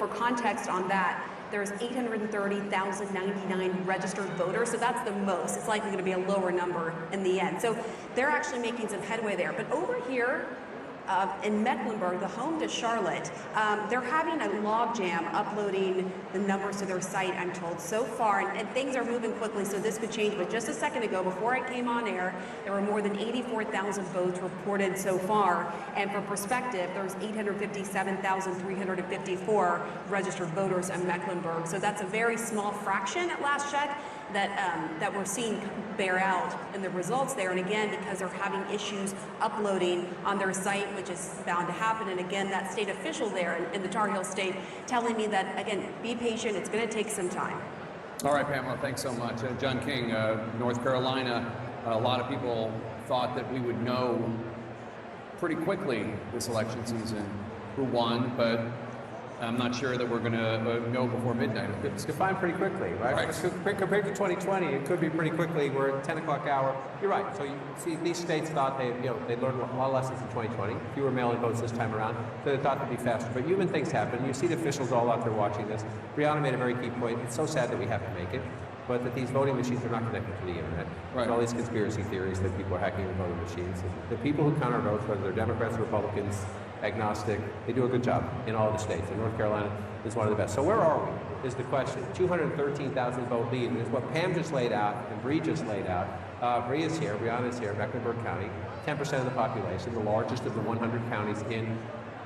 for context on that, there's 830,099 registered voters, so that's the most. It's likely going to be a lower number in the end. So they're actually making some headway there. But over here in Mecklenburg, the home to Charlotte, they're having a logjam uploading the numbers to their site, I'm told, so far, and things are moving quickly, so this could change. But just a second ago, before I came on air, there were more than 84,000 votes reported so far, and for perspective, there's 857,354 registered voters in Mecklenburg, so that's a very small fraction at last check that we're seeing bear out in the results there. And again, because they're having issues uploading on their site, which is bound to happen. And again, that state official there in the Tar Heel state telling me that, again, be patient, it's going to take some time. All right, Pamela, thanks so much. John King, North Carolina, a lot of people thought that we would know pretty quickly this election season who won, but I'm not sure that we're going to know before midnight. It's defined pretty quickly, right? Compared to 2020, it could be pretty quickly. We're at 10 o'clock hour. You're right. So you see, these states thought they learned a lot of lessons in 2020. Fewer mail-in votes this time around. So they thought they'd be faster. But human things happen. You see the officials all out there watching this. Brianna made a very key point. It's so sad that we have to make it, but that these voting machines are not connected to the internet. Right. All these conspiracy theories that people are hacking the voting machines. The people who count our votes, whether they're Democrats or Republicans, agnostic, they do a good job in all of the states, and North Carolina is one of the best. So where are we, is the question. 213,000 vote lead, and it's what Pam just laid out and Bree just laid out. Bree is here, Brianna is here, Mecklenburg County, 10% of the population, the largest of the 100 counties in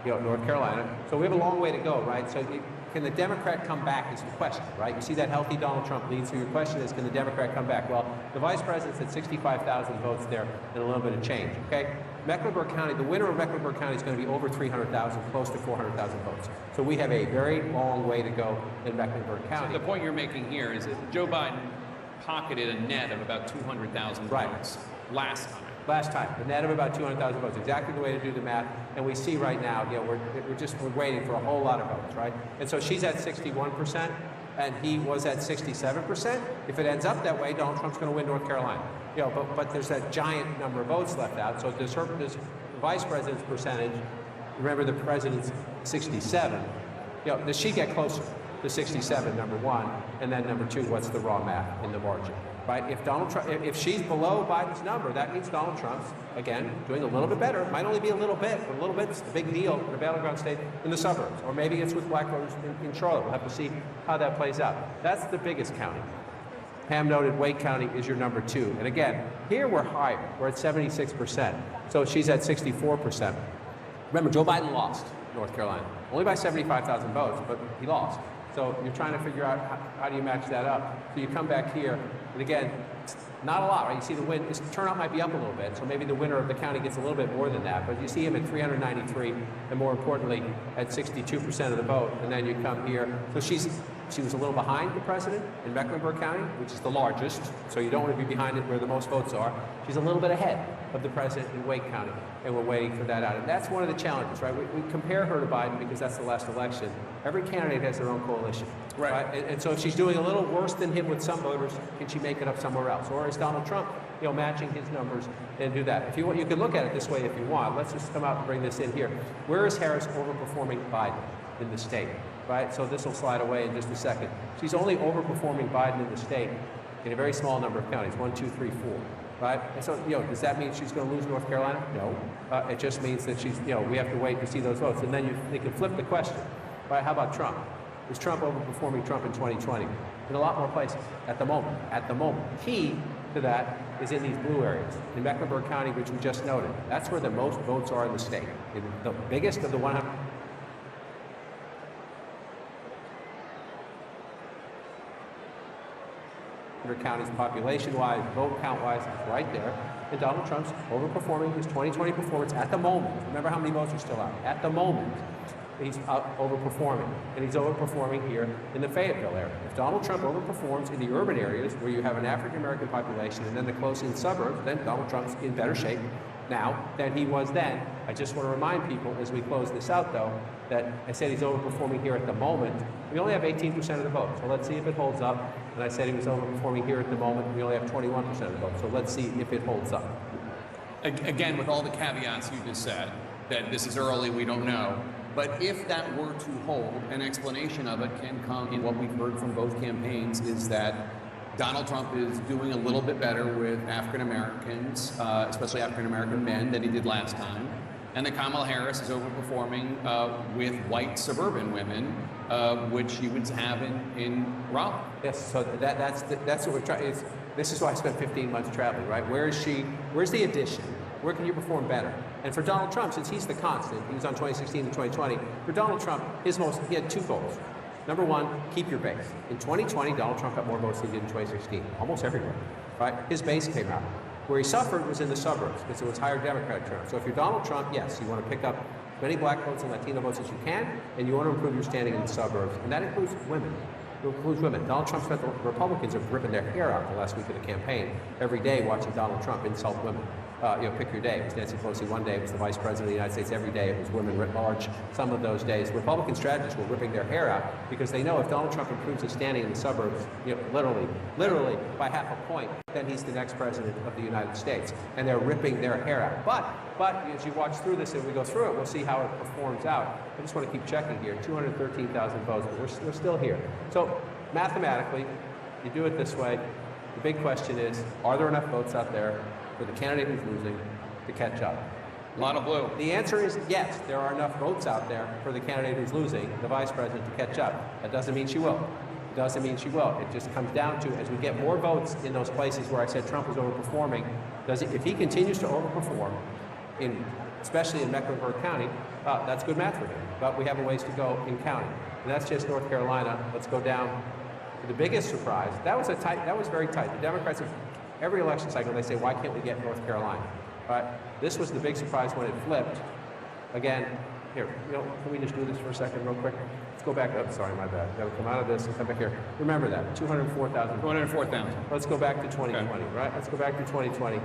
North Carolina. So we have a long way to go, right? So can the Democrat come back is the question, right? You see that healthy Donald Trump lead, so your question is, can the Democrat come back? Well, the vice president's at 65,000 votes there and a little bit of change, okay? Mecklenburg County, the winner of Mecklenburg County is going to be over 300,000, close to 400,000 votes. So we have a very long way to go in Mecklenburg County. So the point you're making here is that Joe Biden pocketed a net of about 200,000 votes last time. Last time, a net of about 200,000 votes, exactly the way to do the math. And we see right now, we're waiting for a whole lot of votes, right? And so she's at 61%, and he was at 67%. If it ends up that way, Donald Trump's going to win North Carolina. But there's that giant number of votes left out. So does the vice president's percentage? Remember, the president's 67. Does she get closer to 67? Number one, and then number two, what's the raw math in the margin? Right? If Donald Trump, if she's below Biden's number, that means Donald Trump's, again, doing a little bit better. It might only be a little bit, but a little bit's a big deal in a battleground state in the suburbs. Or maybe it's with black voters in Charlotte. We'll have to see how that plays out. That's the biggest county. Pam noted Wake County is your number two. And again, here we're higher. We're at 76%. So she's at 64%. Remember, Joe Biden lost North Carolina. Only by 75,000 votes, but he lost. So you're trying to figure out how do you match that up. So you come back here, and again, not a lot, right? You see the win, his turnout might be up a little bit, so maybe the winner of the county gets a little bit more than that, but you see him at 393, and more importantly, at 62% of the vote, and then you come here. So she was a little behind the president in Mecklenburg County, which is the largest, so you don't want to be behind it where the most votes are. She's a little bit ahead of the president in Wake County, and we're waiting for that out. And that's one of the challenges, right? We compare her to Biden because that's the last election. Every candidate has their own coalition, right? And so if she's doing a little worse than him with some voters, can she make it up somewhere else? Or is Donald Trump, matching his numbers and do that? If you want, you can look at it this way if you want. Let's just come out and bring this in here. Where is Harris overperforming Biden in the state? Right? So this will slide away in just a second. She's only overperforming Biden in the state in a very small number of counties, 1, 2, 3, 4. Right? And so, does that mean she's going to lose North Carolina? No. It just means that she's, we have to wait to see those votes. And then they can flip the question. Right? How about Trump? Is Trump overperforming Trump in 2020? In a lot more places at the moment. At the moment. Key to that is in these blue areas. In Mecklenburg County, which we just noted. That's where the most votes are in the state. The biggest of the 100. Counties population-wise, vote count-wise, it's right there. And Donald Trump's overperforming his 2020 performance at the moment. Remember how many votes are still out? At the moment, he's overperforming. And he's overperforming here in the Fayetteville area. If Donald Trump overperforms in the urban areas where you have an African-American population and then the close-in suburbs, then Donald Trump's in better shape now than he was then. I just want to remind people as we close this out, though, that I said he's overperforming here at the moment. We only have 18% of the vote, so let's see if it holds up. And I said he was overperforming here at the moment. We only have 21% of the vote, so let's see if it holds up. Again, with all the caveats you just said, that this is early, we don't know, But if that were to hold, an explanation of it can come in what we've heard from both campaigns is that Donald Trump is doing a little bit better with African Americans, especially African American men, than he did last time. And that Kamala Harris is overperforming with white suburban women, which you would have in Raleigh. Yes, so that's what we're trying. This is why I spent 15 months traveling, right? Where is she? Where's the addition? Where can you perform better? And for Donald Trump, since he's the constant, he was on 2016 and 2020. For Donald Trump, he had 2 goals. Number one, keep your base. In 2020, Donald Trump got more votes than he did in 2016, almost everywhere, right? His base came out. Where he suffered was in the suburbs, because it was higher Democratic turnout. So if you're Donald Trump, yes, you want to pick up as many black votes and Latino votes as you can, and you want to improve your standing in the suburbs, and that includes women. It includes women. Donald Trump spent the Republicans are ripping their hair out the last week of the campaign, every day watching Donald Trump insult women. Pick your day. It was Nancy Pelosi one day, it was the Vice President of the United States every day, it was women writ large some of those days. Republican strategists were ripping their hair out because they know if Donald Trump improves his standing in the suburbs, literally by half a point, then he's the next president of the United States. And they're ripping their hair out. But as you watch through this and we go through it, we'll see how it performs out. I just want to keep checking here. 213,000 votes, but we're still here. So mathematically, you do it this way. The big question is, are there enough votes out there for the candidate who's losing to catch up? A lot of blue. The answer is yes, there are enough votes out there for the candidate who's losing, the vice president, to catch up. That doesn't mean she will. It doesn't mean she will. It just comes down to, as we get more votes in those places where I said Trump was overperforming, if he continues to overperform, especially in Mecklenburg County, that's good math for him. But we have a ways to go in county. And that's just North Carolina. Let's go down to the biggest surprise. That was very tight. The Democrats have every election cycle, they say, why can't we get North Carolina? Right? This was the big surprise when it flipped. Again, here, can we just do this for a second real quick? Let's go back up. Sorry, my bad. Got to come out of this and come back here. Remember that, 204,000. 204,000. Let's go back to 2020, okay. Right? Let's go back to 2020.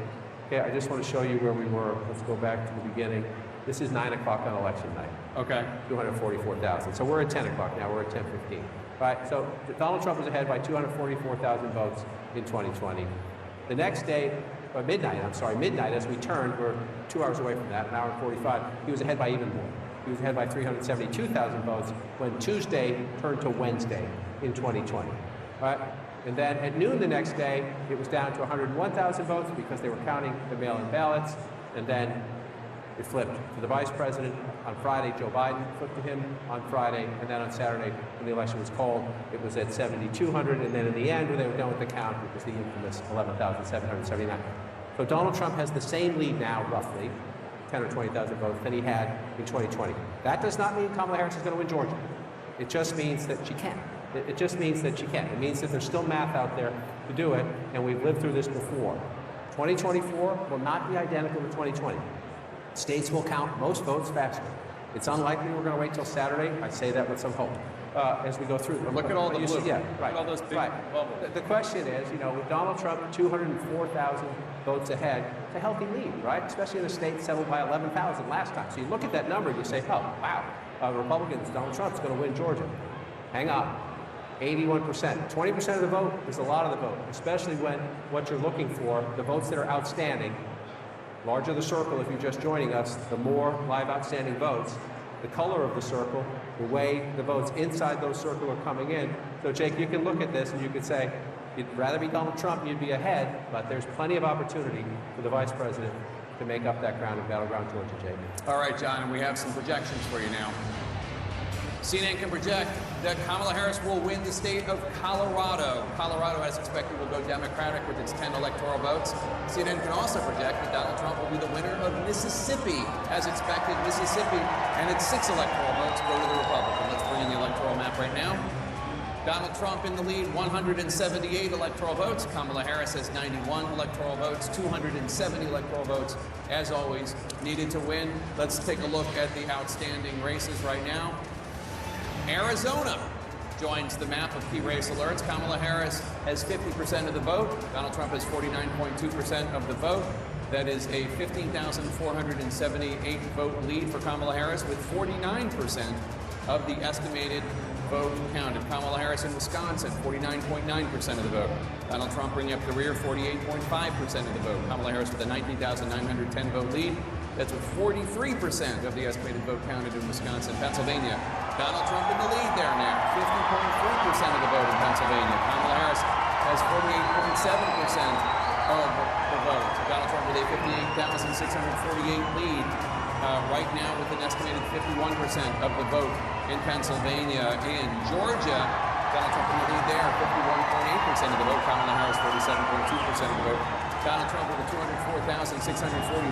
Okay, I just want to show you where we were. Let's go back to the beginning. This is 9 o'clock on election night. Okay. 244,000. So we're at 10 o'clock now. We're at 10:15. Right? So Donald Trump was ahead by 244,000 votes in 2020. The next day, midnight, as we turned, we're 2 hours away from that, an hour and 45, he was ahead by even more. He was ahead by 372,000 votes when Tuesday turned to Wednesday in 2020. Right? And then at noon the next day, it was down to 101,000 votes because they were counting the mail-in ballots, and then it flipped to the vice president on Friday. Joe Biden flipped to him on Friday, and then on Saturday, when the election was called, it was at 7,200, and then in the end, when they were done with the count, it was the infamous 11,779. So Donald Trump has the same lead now, roughly, 10 or 20,000 votes, than he had in 2020. That does not mean Kamala Harris is going to win Georgia. It just means that she can. It just means that she can. It means that there's still math out there to do it, and we've lived through this before. 2024 will not be identical to 2020. States will count most votes faster. It's unlikely we're going to wait till Saturday. I say that with some hope as we go through. Look at all the blue. Yeah, right. Look at all those big bubbles. The question is, with Donald Trump 204,000 votes ahead, it's a healthy lead, right? Especially in a state settled by 11,000 last time. So you look at that number and you say, oh, wow, Republicans, Donald Trump's going to win Georgia. Hang on. 81%. 20% of the vote is a lot of the vote, especially when what you're looking for, the votes that are outstanding, larger the circle if you're just joining us, the more live outstanding votes, the color of the circle, the way the votes inside those circles are coming in. So Jake, you can look at this and you could say, you'd rather be Donald Trump, you'd be ahead, but there's plenty of opportunity for the vice president to make up that ground in Battleground, Georgia, Jake. All right, John, and we have some projections for you now. CNN can project that Kamala Harris will win the state of Colorado. Colorado, as expected, will go Democratic with its 10 electoral votes. CNN can also project that Donald Trump will be the winner of Mississippi. As expected, Mississippi and its 6 electoral votes go to the Republican. Let's bring in the electoral map right now. Donald Trump in the lead, 178 electoral votes. Kamala Harris has 91 electoral votes, 270 electoral votes, as always, needed to win. Let's take a look at the outstanding races right now. Arizona joins the map of key race alerts. Kamala Harris has 50% of the vote. Donald Trump has 49.2% of the vote. That is a 15,478 vote lead for Kamala Harris, with 49% of the estimated vote counted. Kamala Harris in Wisconsin, 49.9% of the vote. Donald Trump bringing up the rear, 48.5% of the vote. Kamala Harris with a 19,910 vote lead. That's with 43% of the estimated vote counted in Wisconsin. Pennsylvania, Donald Trump in the lead there now, 50.3% of the vote in Pennsylvania. Kamala Harris has 48.7% of the vote. Donald Trump with a 58,648 lead right now with an estimated 51% of the vote in Pennsylvania. In Georgia, Donald Trump in the lead there, 51.8% of the vote. Kamala Harris, 47.2% of the vote. Donald Trump with a 204,640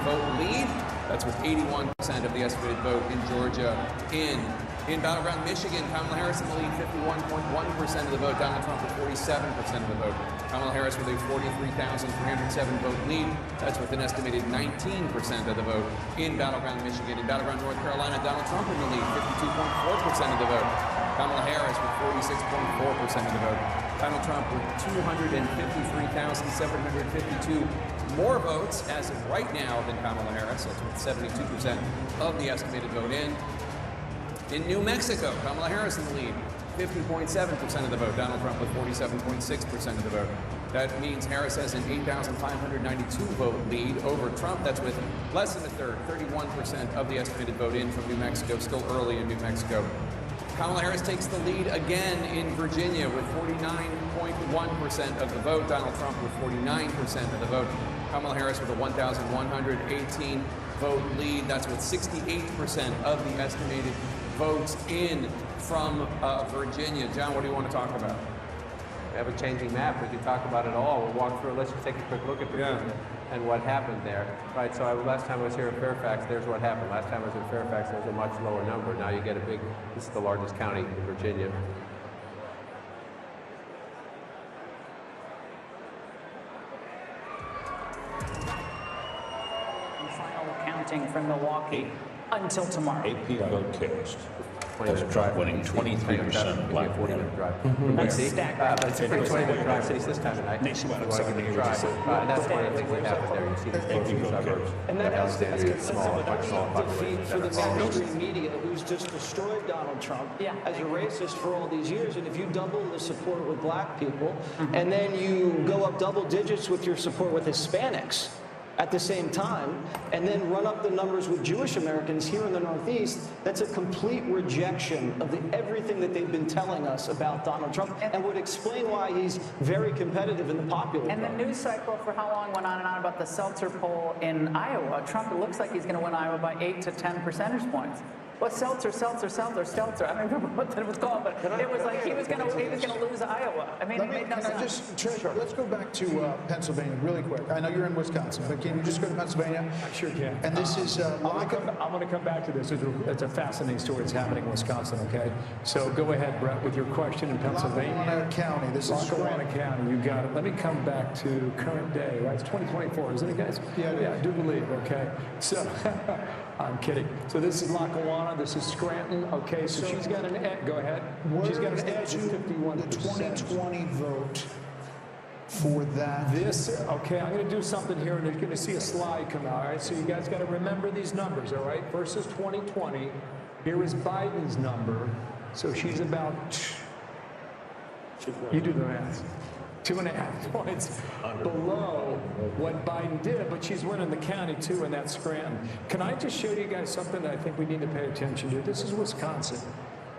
vote lead. That's with 81% of the estimated vote in Georgia. In Battleground, Michigan, Kamala Harris in the lead, 51.1% of the vote. Donald Trump with 47% of the vote. Kamala Harris with a 43,307 vote lead. That's with an estimated 19% of the vote in Battleground, Michigan. In Battleground, North Carolina, Donald Trump in the lead, 52.4% of the vote. Kamala Harris with 46.4% of the vote. Donald Trump with 253,752 more votes as of right now than Kamala Harris. That's with 72% of the estimated vote in. In New Mexico, Kamala Harris in the lead, 50.7% of the vote. Donald Trump with 47.6% of the vote. That means Harris has an 8,592 vote lead over Trump. That's with less than a third, 31% of the estimated vote in from New Mexico, still early in New Mexico. Kamala Harris takes the lead again in Virginia with 49.1% of the vote. Donald Trump with 49% of the vote. Kamala Harris with a 1,118 vote lead. That's with 68% of the estimated votes in from Virginia. John, what do you want to talk about? We have a changing map. We can talk about it all. We'll walk through it. Let's just take a quick look at Virginia and what happened there. Right, so last time I was here in Fairfax, there's what happened. Last time I was in Fairfax, there was a much lower number. Now you get a big, this is the largest county in Virginia. Final counting from Milwaukee until tomorrow. AP vote cast. Drive winning 23%. Black 40-minute drive. That's stacked. It's a pretty 20-minute drive cities this time of night. Nationwide, And that's one of the things that happened there. You see these close suburbs. And that Alexandria is small, much smaller defeat population. for the than mainstream media, who's just destroyed Donald Trump as a racist for all these years. And if you double the support with black people, and then you go up double digits with your support with Hispanics at the same time, and then run up the numbers with Jewish Americans here in the Northeast, that's a complete rejection of everything that they've been telling us about Donald Trump, and would explain why he's very competitive in the popular vote. And the news cycle for how long went on and on about the Seltzer poll in Iowa. Trump, it looks like he's going to win Iowa by 8 to 10 percentage points. Well, Seltzer. I don't remember what that was called, but it was like he was going to lose Iowa. I mean, it made no sense. Let's go back to Pennsylvania really quick. I know you're in Wisconsin, but can you just go to Pennsylvania? I sure can. And this is I'm going to come back to this. It's a fascinating story. It's happening in Wisconsin, okay? So go ahead, Brett, with your question in Pennsylvania. Lackawanna County. This is Lackawanna County. You got it. Let me come back to current day, right? It's 2024, isn't it, guys? Yeah, it is. I do believe, okay? So, I'm kidding. So this is Lackawanna. This is Scranton. Okay, so she's got an edge. Go ahead. She's got an edge of 51%. The 2020 vote for that. Okay, I'm going to do something here, and you're going to see a slide come out, all right? So you guys got to remember these numbers, all right? Versus 2020, here is Biden's number. So she's about, you do the math, 2.5 points below what Biden did, but she's winning the county too, and that's Scranton. Can I just show you guys something that I think we need to pay attention to? This is Wisconsin.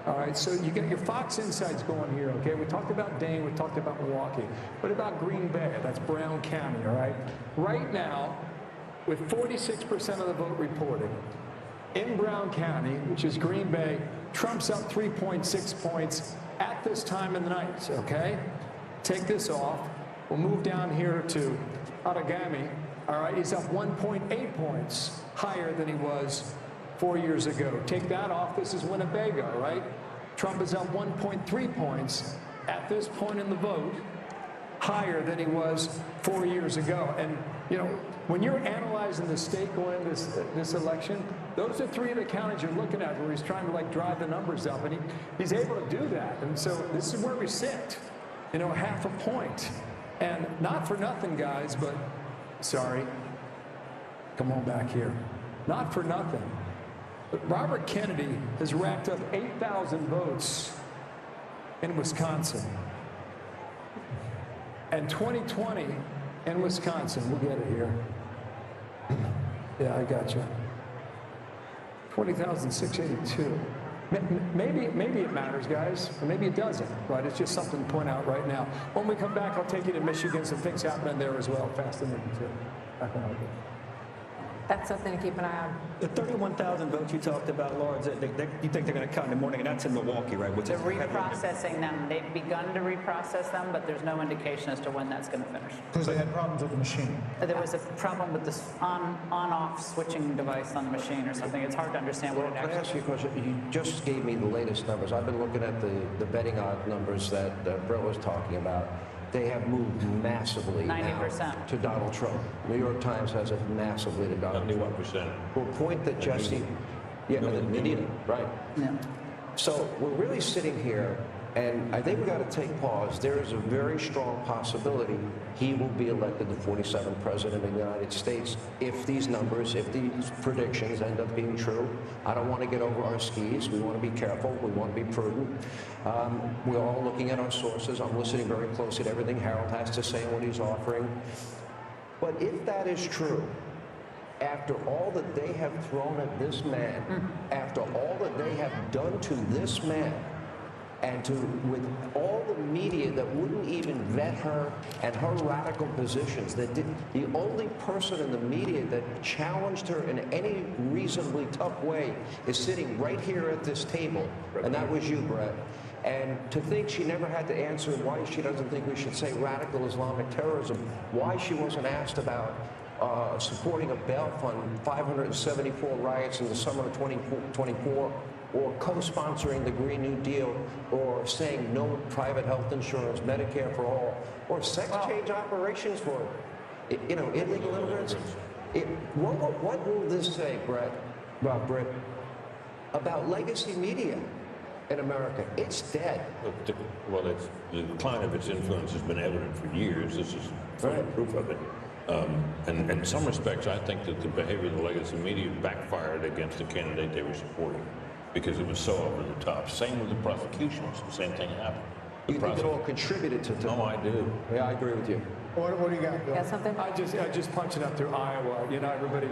All right, so you get your Fox Insights going here, okay? We talked about Dane, we talked about Milwaukee. What about Green Bay? That's Brown County, all right? Right now, with 46% of the vote reported, in Brown County, which is Green Bay, Trump's up 3.6 points at this time of the night, okay? Take this off. We'll move down here to Outagamie. All right, he's up 1.8 points higher than he was 4 years ago. Take that off. This is Winnebago, right? Trump is up 1.3 points at this point in the vote, higher than he was 4 years ago. And, you know, when you're analyzing the state going into this election, those are three of the counties you're looking at where he's trying to, like, drive the numbers up. And he's able to do that. And so this is where we sit. You know, half a point. And not for nothing, guys, but sorry. Come on back here. Not for nothing. But Robert Kennedy has racked up 8,000 votes in Wisconsin. And 2020 in Wisconsin, we'll get it here. Yeah, I got you. 40,682. Maybe it matters, guys, or maybe it doesn't, but it's just something to point out right now. When we come back, I'll take you to Michigan. Some things happening there as well. Fast and too. That's something to keep an eye on. The 31,000 votes you talked about, Laura, you think they're going to count in the morning, and that's in Milwaukee, right? Which They're is reprocessing them. They've begun to reprocess them, but there's no indication as to when that's going to finish. Because they had problems with the machine. There was a problem with this on-off switching device on the machine or something. It's hard to understand what it Can I ask actually you a question? You just gave me the latest numbers. I've been looking at the betting odd numbers that Brett was talking about. They have moved massively 90% now to Donald Trump. New York Times has it massively to Donald Trump. 91%. Well, point that Jesse, the media, right? Yeah. So we're really sitting here, and I think we got to take pause. There is a very strong possibility he will be elected the 47th president of the United States if these numbers, if these predictions end up being true. I don't want to get over our skis. We want to be careful. We want to be prudent. We're all looking at our sources. I'm listening very closely to everything Harold has to say and what he's offering. But if that is true, after all that they have thrown at this man, after all that they have done to this man, and with all the media that wouldn't even vet her and her radical positions, the only person in the media that challenged her in any reasonably tough way is sitting right here at this table, and that was you, Brett. And to think she never had to answer why she doesn't think we should say radical Islamic terrorism, why she wasn't asked about supporting a bail fund, 574 riots in the summer of 2024, or co-sponsoring the Green New Deal, or saying no private health insurance, Medicare for all, or sex change operations for, illegal immigrants. What will this say, Brett, about legacy media in America? It's dead. Well, the decline of its influence has been evident for years. This is further proof of it. And in some respects, I think that the behavior of the legacy media backfired against the candidate they were supporting because it was so over the top. Same with the prosecutions. The same thing happened. You think it all contributed to? No, I do. Yeah, I agree with you. What do you got, Bill? Got something? I just punching up through Iowa. Everybody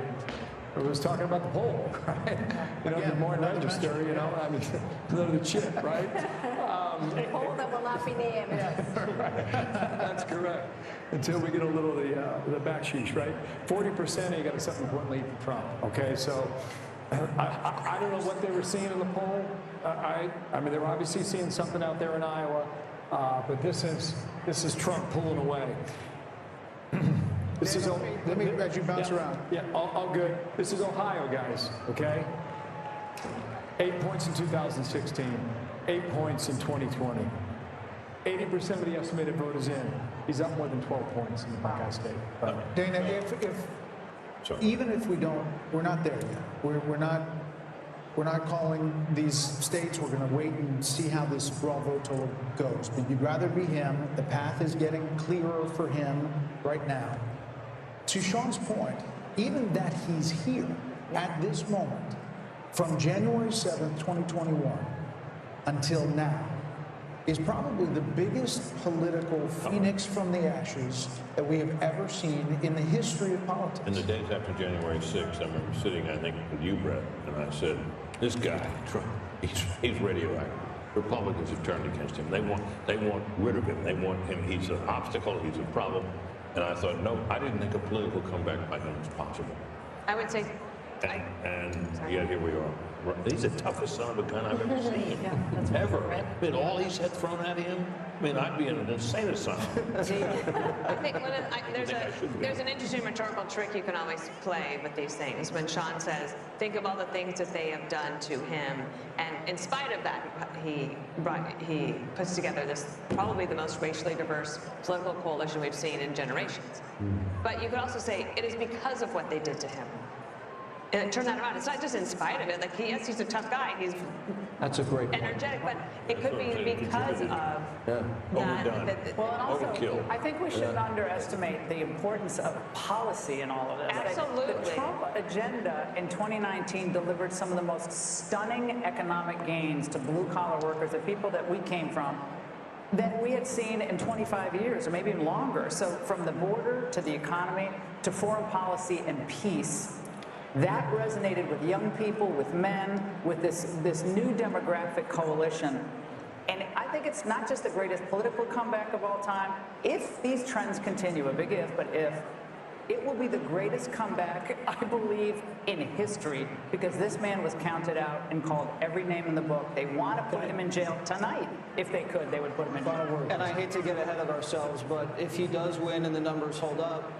was talking about the poll, right? The morning register, I mean, the chip, right? A poll that will not be named. Right. That's correct. Until we get a little of the backsheesh, right? 40%, you got something important lead for Trump. Okay, so I don't know what they were seeing in the poll. I mean, they were obviously seeing something out there in Iowa, but this is Trump pulling away. Let me as you bounce around. Yeah, all good. This is Ohio, guys, okay? 8 points in 2016, 8 points in 2020. 80% of the estimated vote is in. He's up more than 12 points in the Buckeye State. Dana, even if we're not there yet. We're not calling these states. We're going to wait and see how this raw vote total goes. But you'd rather be him. The path is getting clearer for him right now. To Sean's point, even that he's here at this moment, from January 7th, 2021 until now, is probably the biggest political phoenix from the ashes that we have ever seen in the history of politics. In the days after January 6th, I remember sitting, I think, with you, Brett, and I said, this guy, Trump, he's radioactive. Republicans have turned against him. They want rid of him. They want him. He's an obstacle. He's a problem. And I thought, no, I didn't think a political comeback by him was possible. I would say. And yet here we are. He's the toughest son of a gun I've ever seen. Ever. I mean, all he's had thrown at him, I mean, I'd be in an insane asylum. I think there's an interesting rhetorical trick you can always play with these things. When Sean says, think of all the things that they have done to him, and in spite of that, he puts together this probably the most racially diverse political coalition we've seen in generations. But you could also say it is because of what they did to him. And turn that around. It's not just in spite of it. Like, yes, he's a tough guy. He's energetic, but it could be because of that. Well, and also, I think we shouldn't underestimate the importance of policy in all of this. Absolutely. The Trump agenda in 2019 delivered some of the most stunning economic gains to blue-collar workers, the people that we came from, that we had seen in 25 years, or maybe even longer. So from the border to the economy to foreign policy and peace, That resonated with young people, with men, with this new demographic coalition. And I think it's not just the greatest political comeback of all time. If these trends continue, a big if, but if, it will be the greatest comeback, I believe, in history, because this man was counted out and called every name in the book. They want to put him in jail tonight. If they could, they would put him in jail. And I hate to get ahead of ourselves, but if he does win and the numbers hold up,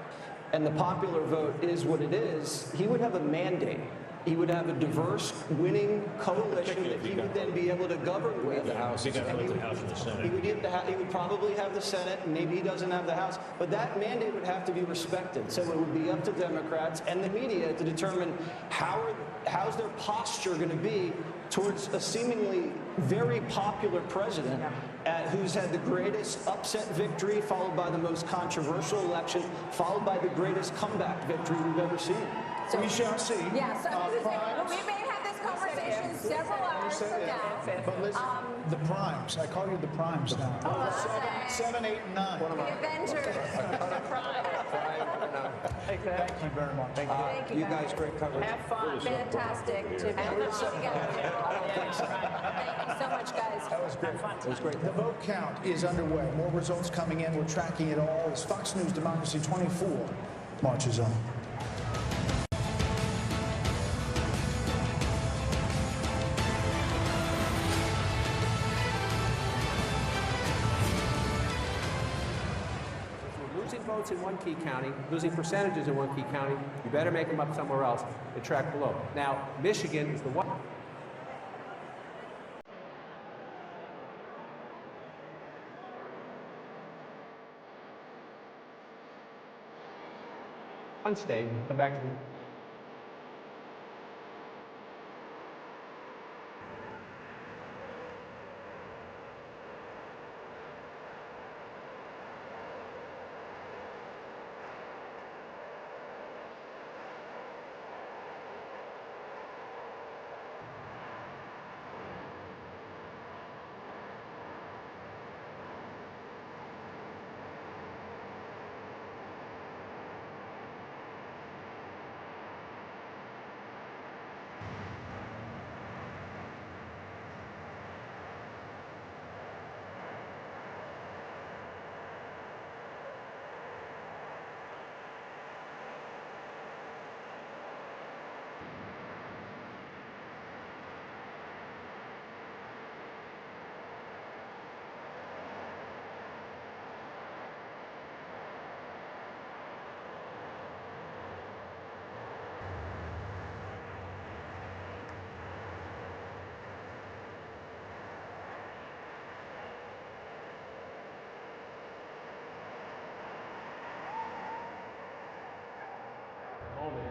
and the popular vote is what it is, he would have a mandate. He would have a diverse, winning coalition that he would then be able to govern with. The House, he got the House and the Senate. He would probably have the Senate, and maybe he doesn't have the House, but that mandate would have to be respected. So it would be up to Democrats and the media to determine how's their posture going to be towards a seemingly very popular president who's had the greatest upset victory, followed by the most controversial election, followed by the greatest comeback victory we've ever seen. So we shall see. Yeah, so we may have this conversation several hours from now. But listen, the primes. I call you the primes now. 7, 8, and 9. The Avengers. Thank you very much. Thank you You guys, great coverage. Have fun. Fantastic to be with you together. Thank you so much, guys. That was great. Fun. It was great. The vote count is underway. More results coming in. We're tracking it all as Fox News Democracy 24 marches on. Losing votes in one key county, losing percentages in one key county, you better make them up somewhere else and track below. Now, Michigan is the one state. Come back to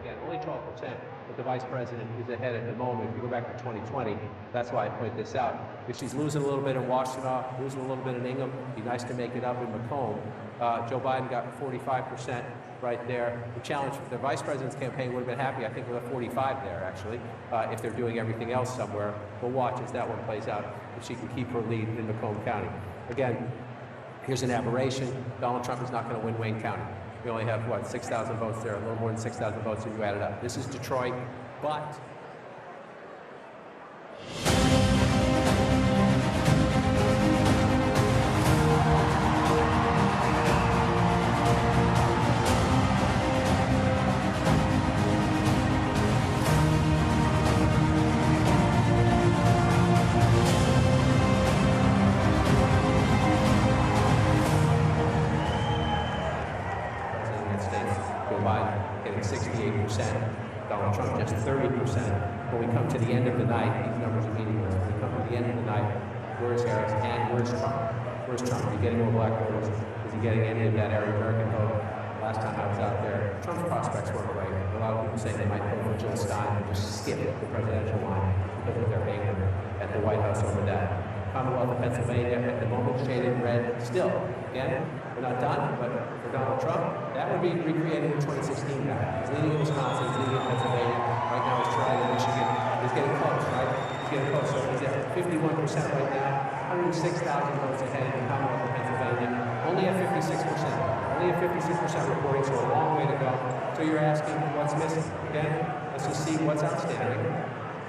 again, only 12%, but the vice president is ahead at the moment. If you go back to 2020, that's why I point this out. If she's losing a little bit in Washtenaw, losing a little bit in Ingham, it'd be nice to make it up in Macomb. Joe Biden got 45% right there. The challenge for the vice president's campaign would have been happy, I think, with a 45 there, actually, if they're doing everything else somewhere. We'll watch as that one plays out, if she can keep her lead in Macomb County. Again, here's an aberration. Donald Trump is not going to win Wayne County. We only have, what, 6,000 votes there, a little more than 6,000 votes if you add it up. This is Detroit, but Donald Trump just 30%. When we come to the end of the night, these numbers are meaningless. When we come to the end of the night, where's Harris and where's Trump? Where's Trump? Is he getting more black voters? Is he getting any of that Arab American vote? Last time I was out there, Trump's prospects weren't great. A lot of people say they might vote for Jill Stein and just skip the presidential line because of their being at the White House over that. Commonwealth of Pennsylvania at the moment shaded red still. Again, we're not done, but for Donald Trump, that would be recreated in 2016 now. He's leading in Wisconsin, he's leading in Pennsylvania. Right now he's trying in Michigan. He's getting close, right? He's getting close. So he's at 51% right now, 106,000 votes ahead in the Commonwealth of Pennsylvania. Only at 56%. Only at 56% reporting, so a long way to go. So you're asking what's missing? Again, a Let's just see what's outstanding.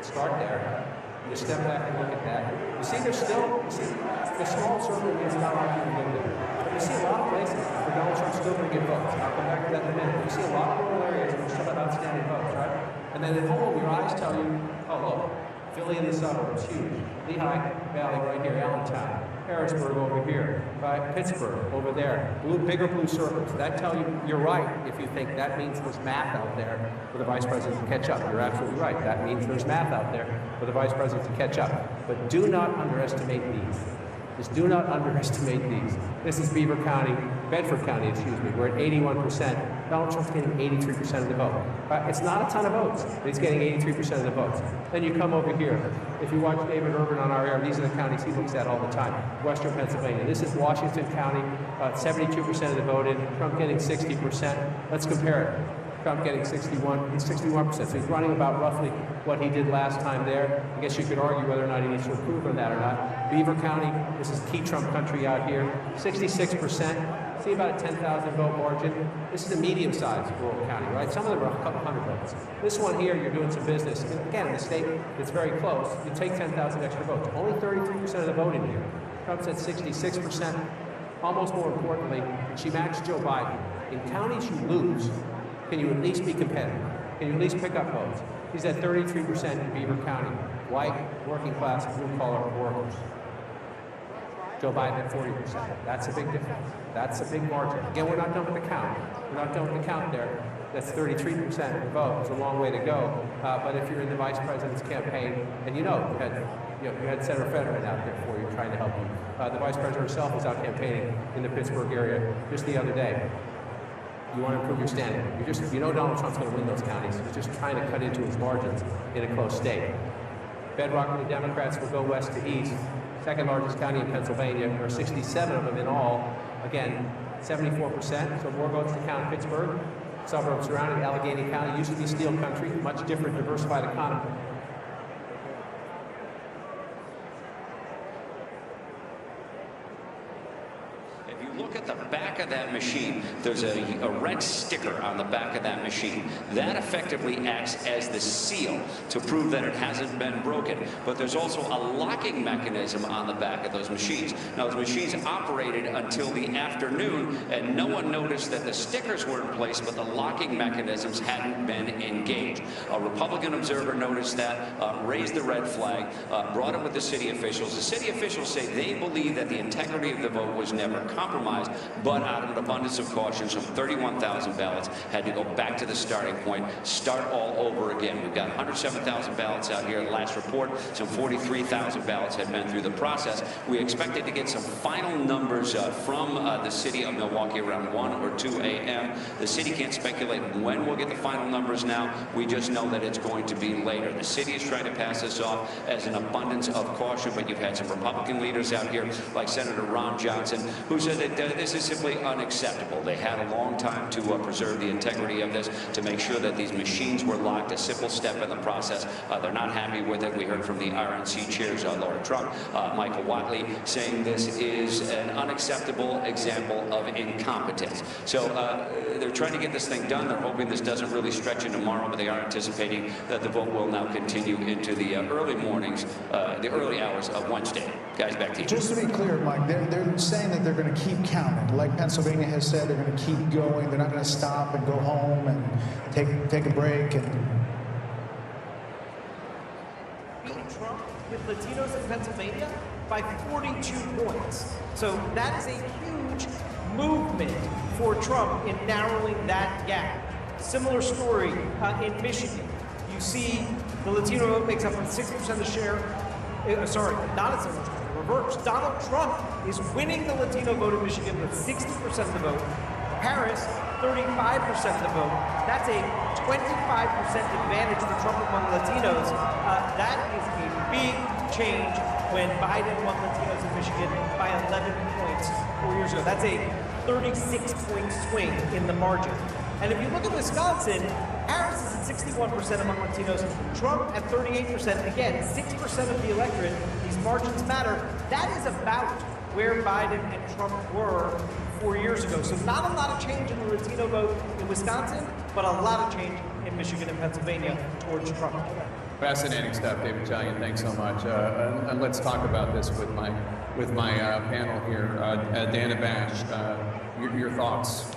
Start there. You step back and look at that. You see, there's still, the small circle is not arguing with it. But you see a lot of places where Donald Trump's still going to get votes. I'll come back to that in a minute. You see a lot of rural areas where we still have outstanding votes, right? And then at home, your eyes tell you, oh, look, Philly in the suburbs, huge. Lehigh Valley right here, Allentown. Harrisburg over here, right? Pittsburgh over there. Bigger blue circles. That tell you you're right if you think that means there's math out there for the vice president to catch up. You're absolutely right. That means there's math out there for the vice president to catch up. But do not underestimate these. Just do not underestimate these. This is Beaver County, Bedford County, excuse me. We're at 81%. Donald Trump's getting 83% of the vote. It's not a ton of votes, but he's getting 83% of the votes. Then you come over here. If you watch David Urban on our air, these are the counties he looks at all the time. Western Pennsylvania. This is Washington County, 72% of the vote in. Trump getting 60%. Let's compare it. Trump getting 61%. So he's running about roughly what he did last time there. I guess you could argue whether or not he needs to improve on that or not. Beaver County, this is key Trump country out here, 66%. See about a 10,000 vote margin. This is a medium-sized rural county, right? Some of them are a couple hundred votes. This one here, you're doing some business. And again, in a state that's very close, you take 10,000 extra votes. Only 33% of the vote in here. Trump's at 66%. Almost more importantly, she matched Joe Biden. In counties you lose, can you at least be competitive? Can you at least pick up votes? He's at 33% in Beaver County. White, working class, blue-collar workers. Joe Biden at 40%. That's a big difference. That's a big margin. Again, we're not done with the count. We're not done with the count there. That's 33% of the vote. It's a long way to go. But if you're in the vice president's campaign, and you had Senator Fetterman out there for you trying to help you. The vice president herself was out campaigning in the Pittsburgh area just the other day. You want to improve your standing. You know Donald Trump's going to win those counties. He's just trying to cut into his margins in a close state. Bedrock for the Democrats will go west to east. Second largest county in Pennsylvania. There are 67 of them in all. Again, 74%, so more votes to count Pittsburgh. Suburbs surrounding Allegheny County used to be steel country, much different, diversified economy. Look at the back of that machine. There's a red sticker on the back of that machine. That effectively acts as the seal to prove that it hasn't been broken. But there's also a locking mechanism on the back of those machines. Now, those machines operated until the afternoon, and no one noticed that the stickers were in place, but the locking mechanisms hadn't been engaged. A Republican observer noticed that, raised the red flag, brought it with the city officials. The city officials say they believe that the integrity of the vote was never compromised, but out of an abundance of caution, some 31,000 ballots had to go back to the starting point, start all over again. We've got 107,000 ballots out here. Last report, some 43,000 ballots had been through the process. We expected to get some final numbers from the city of Milwaukee around 1 or 2 a.m. The city can't speculate when we'll get the final numbers now. We just know that it's going to be later. The city is trying to pass this off as an abundance of caution, but you've had some Republican leaders out here, like Senator Ron Johnson, who said that this is simply unacceptable. They had a long time to preserve the integrity of this, to make sure that these machines were locked, a simple step in the process. They're not happy with it. We heard from the RNC chairs, Laura Trump, Michael Watley, saying this is an unacceptable example of incompetence. So they're trying to get this thing done. They're hoping this doesn't really stretch into tomorrow, but they are anticipating that the vote will now continue into the early mornings, the early hours of Wednesday. Guys, back to you. Just to be clear, Mike, they're saying that they're going to keep counting. Like Pennsylvania has said, they're going to keep going. They're not going to stop and go home and take a break. And beat Trump with Latinos in Pennsylvania by 42 points. So that is a huge movement for Trump in narrowing that gap. Similar story in Michigan. You see the Latino vote makes up 6% of the share. Sorry, not as much. Reverse. Donald Trump is winning the Latino vote in Michigan with 60% of the vote. Harris, 35% of the vote. That's a 25% advantage for Trump among Latinos. That is a big change when Biden won Latinos in Michigan by 11 points 4 years ago. That's a 36-point swing in the margin. And if you look at Wisconsin, Harris is at 61% among Latinos, Trump at 38%. Again, 6% of the electorate. These margins matter. That is about where Biden and Trump were 4 years ago. So not a lot of change in the Latino vote in Wisconsin, but a lot of change in Michigan and Pennsylvania towards Trump. Fascinating stuff, David Chalian. Thanks so much. And let's talk about this with my panel here. Dana Bash, your thoughts.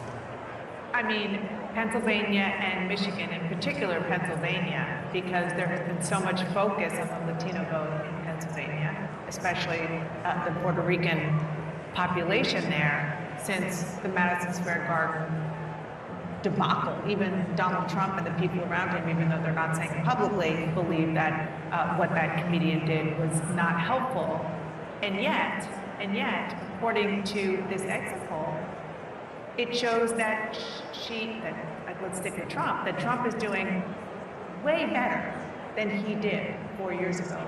I mean, Pennsylvania and Michigan, in particular Pennsylvania, because there has been so much focus on the Latino vote in Pennsylvania, especially the Puerto Rican population there, since the Madison Square Garden debacle. Even Donald Trump and the people around him, even though they're not saying it publicly, believe that what that comedian did was not helpful. And yet, according to this exit poll, it shows that let's stick with Trump, that Trump is doing way better than he did 4 years ago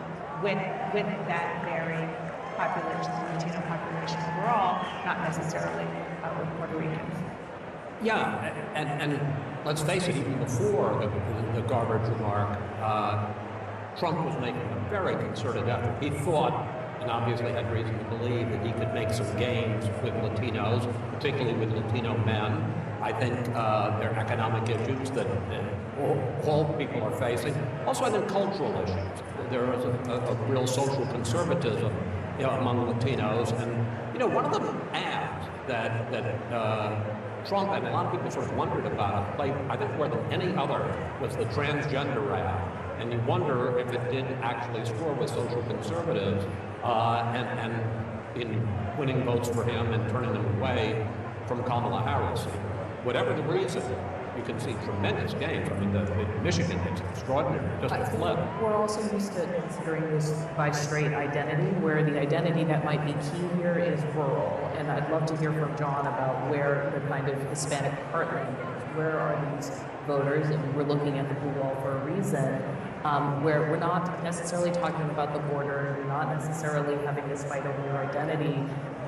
with that very population, the Latino population overall, not necessarily with Puerto Ricans. Yeah, and let's face it, even before the garbage remark, Trump was making a very concerted effort. He thought, and obviously had reason to believe, that he could make some gains with Latinos, particularly with Latino men. I think there are economic issues that all people are facing. Also, I think cultural issues. There is a real social conservatism, among Latinos, and one of the ads that Trump and a lot of people sort of wondered about, played, I think, more than any other, was the transgender ad. And you wonder if it did actually score with social conservatives and in winning votes for him and turning them away from Kamala Harris. Whatever the reason, you can see tremendous gains. I mean, Michigan is extraordinary, just a flip. We're also used to considering this by straight identity, where the identity that might be key here is rural. And I'd love to hear from John about where the kind of Hispanic heartland is. Where are these voters? And we're looking at the blue wall for a reason, where we're not necessarily talking about the border, we're not necessarily having this fight over your identity.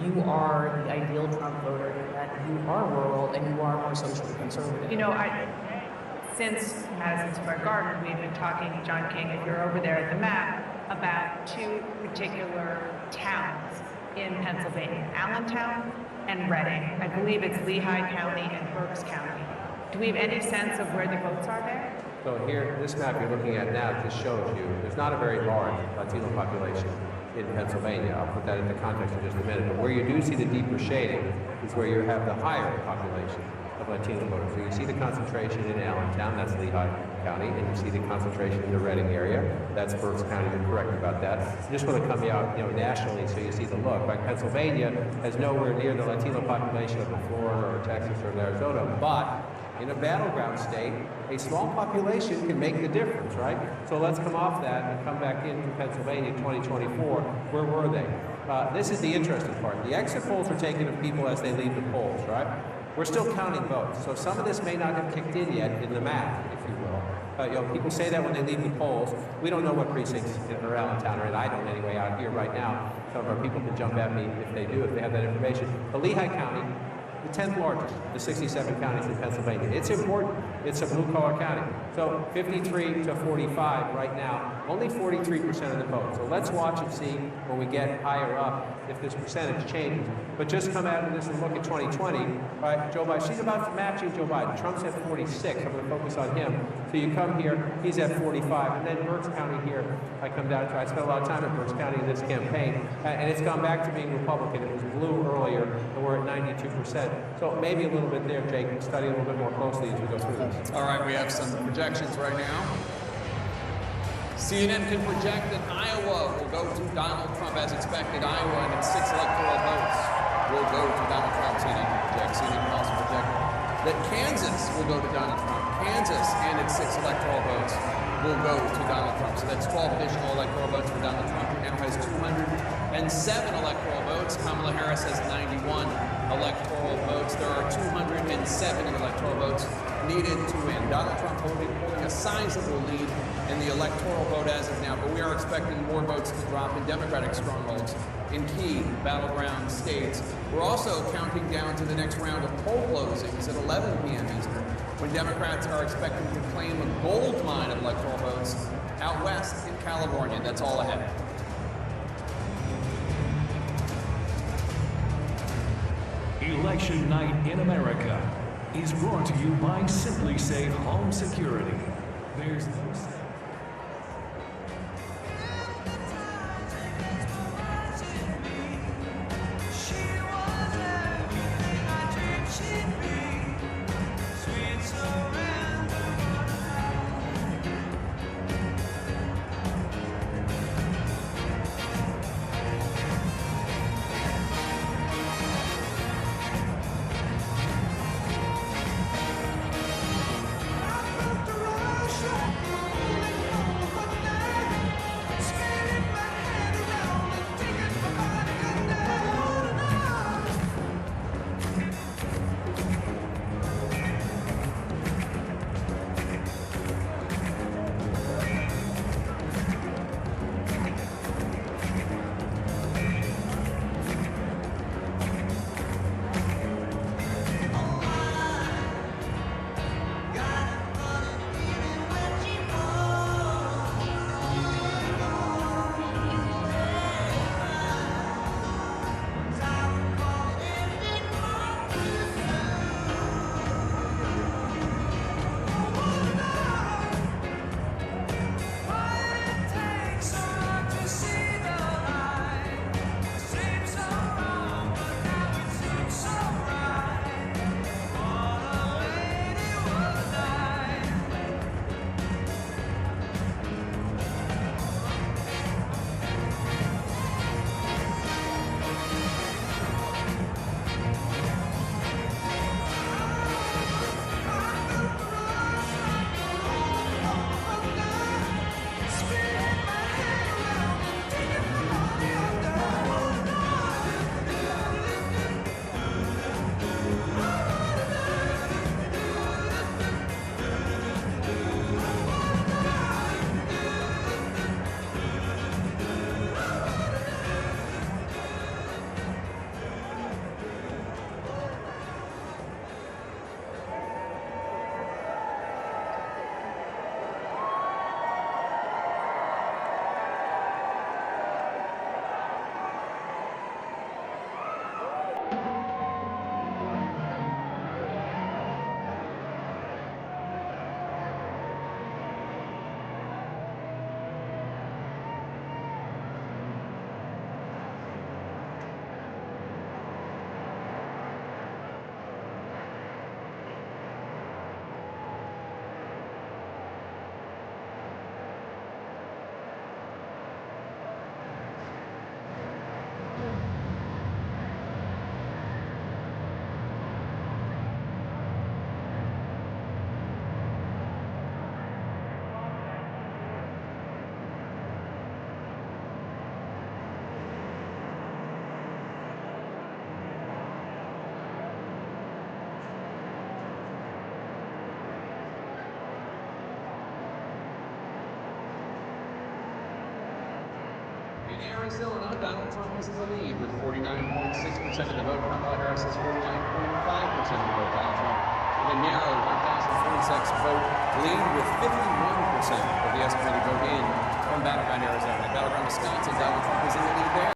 You are the ideal Trump voter in that you are rural and you are more socially conservative. Since Madison Square Garden, we've been talking, John King, if you're over there at the map, about two particular towns in Pennsylvania, Allentown and Reading. I believe it's Lehigh County and Berks County. Do we have any sense of where the votes are there? So here, this map you're looking at now just shows you there's not a very large Latino population in Pennsylvania. I'll put that into context in just a minute. But where you do see the deeper shading is where you have the higher population of Latino voters. So you see the concentration in Allentown, that's Lehigh County, and you see the concentration in the Reading area, that's Berks County. You're correct about that. I just want to come out, nationally, so you see the look. Like Pennsylvania has nowhere near the Latino population of Florida or Texas or Arizona, but in a battleground state, a small population can make the difference, right? So let's come off that and come back into Pennsylvania 2024. Where were they? This is the interesting part. The exit polls are taken of people as they leave the polls, right? We're still counting votes, so some of this may not have kicked in yet in the math, if you will. People say that when they leave the polls. We don't know what precincts are Allentown, or I don't anyway out here right now. Some of our people can jump at me if they do, if they have that information. But Lehigh County, the 10th largest of the 67 counties in Pennsylvania. It's important. It's a blue-collar county. So 53 to 45 right now, only 43% of the vote. So let's watch and see when we get higher up if this percentage changes. But just come out of this and look at 2020, right? Joe Biden, she's about matching Joe Biden. Trump's at 46. I'm going to focus on him. So you come here, he's at 45. And then Berks County here, I come down to. I spent a lot of time in Berks County in this campaign. And it's gone back to being Republican. It was blue earlier, and we're at 92%. So maybe a little bit there, Jake. Study a little bit more closely as we go through this. All right, we have some projections right now. CNN can project that Iowa will go to Donald Trump as expected. Iowa and its 6 electoral votes will go to Donald Trump. CNN can project. CNN can also project that Kansas will go to Donald Trump. Kansas and its 6 electoral votes will go to Donald Trump. So that's 12 additional electoral votes for Donald Trump, who now has 207 electoral votes. Kamala Harris has 91 electoral votes. There are 207 electoral votes needed to win. Donald Trump holding a sizable lead in the electoral vote as of now, but we are expecting more votes to drop in Democratic strongholds in key battleground states. We're also counting down to the next round of poll closings at 11 p.m. Eastern, when Democrats are expecting to claim a gold mine of electoral votes out west in California. That's all ahead. Election Night in America is brought to you by Simply Safe Home Security. There's no In Arizona, Donald Trump is in the lead with 49.6% of the vote. Kamala Harris has 49.5% of the vote. Donald Trump with a narrow 1,046 vote lead with 51% of the estimated vote in from Battleground, Arizona. Battleground, Wisconsin, Donald Trump is in the lead there.